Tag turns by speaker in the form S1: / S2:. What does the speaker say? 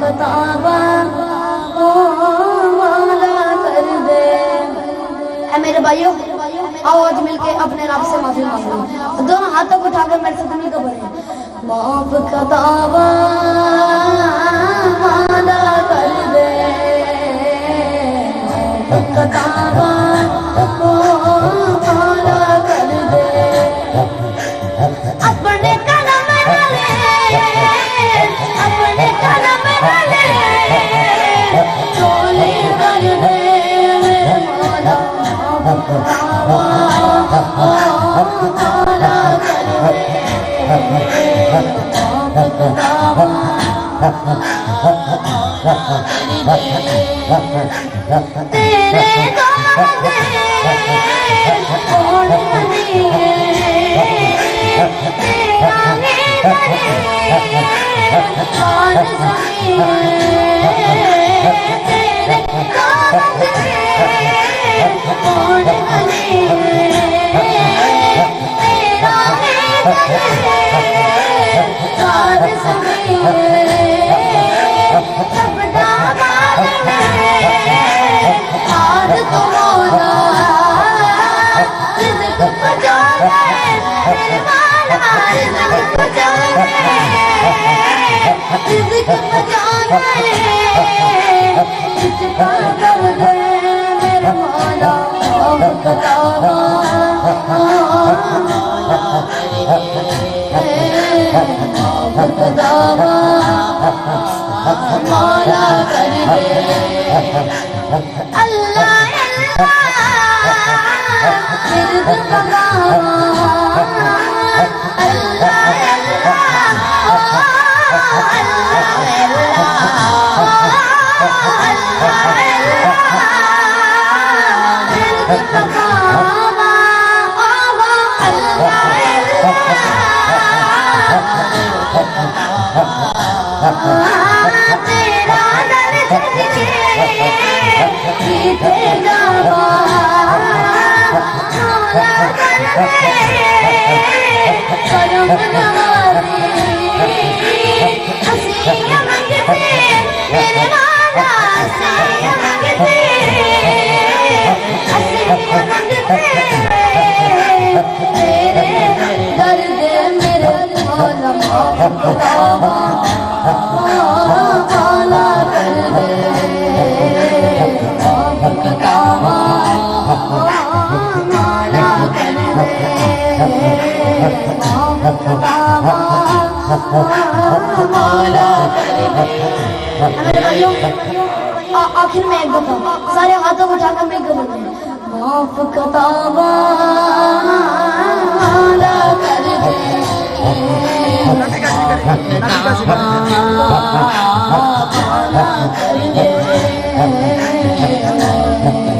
S1: खताबा ओ माला कर दे। ऐ मेरे भाइयों, आओ आज मिलके अपने रब से माफी मांगो। दोनों हाथों को उठाकर मेरे से तुम्हें को बोले, माफ खताबा माला कर दे, माफ खताबा ओ माला कर दे। अपने कदम डाले, अपने कदम डाले, चोली कर दे मेरे मौला। माफ खताबा ओ माला कर दे, माफ खताबा तेरे दादे कौन दिए, तेरा ही कौन सही, तेरे दादे कौन दिए, तेरा ही कौन सही। सबदा बादल आज तो मौला रिज़्क़ पहुंचाए, माला रिज़्क़ पहुंचाए, रिज़्क़ पहुंचाए, इत्ता कर दे मेरे मौला। माफ खताबा माफ खताबा मौला कर दे। अल्लाह अल्लाह रिज़्क़ पकावा, अल्लाह रिज़्क़ पकावा, तेरा दर्द जीते जावा, मौला कर दे करम नवाज़ी। हसीया मंगते मेरे मौला, हसीया मंगते, हसीया मंगते तेरे दर्द मेरे मौला। माफ खताबा माला कर दे, माफ खताबा माला कर दे, माफ खताबा माला कर दे। मेरे भाइयों, आखिर में एक दफा सारे हाथों को उठाकर मैं बोलूं, माफ खताबा माला कर दे, माला कर दे।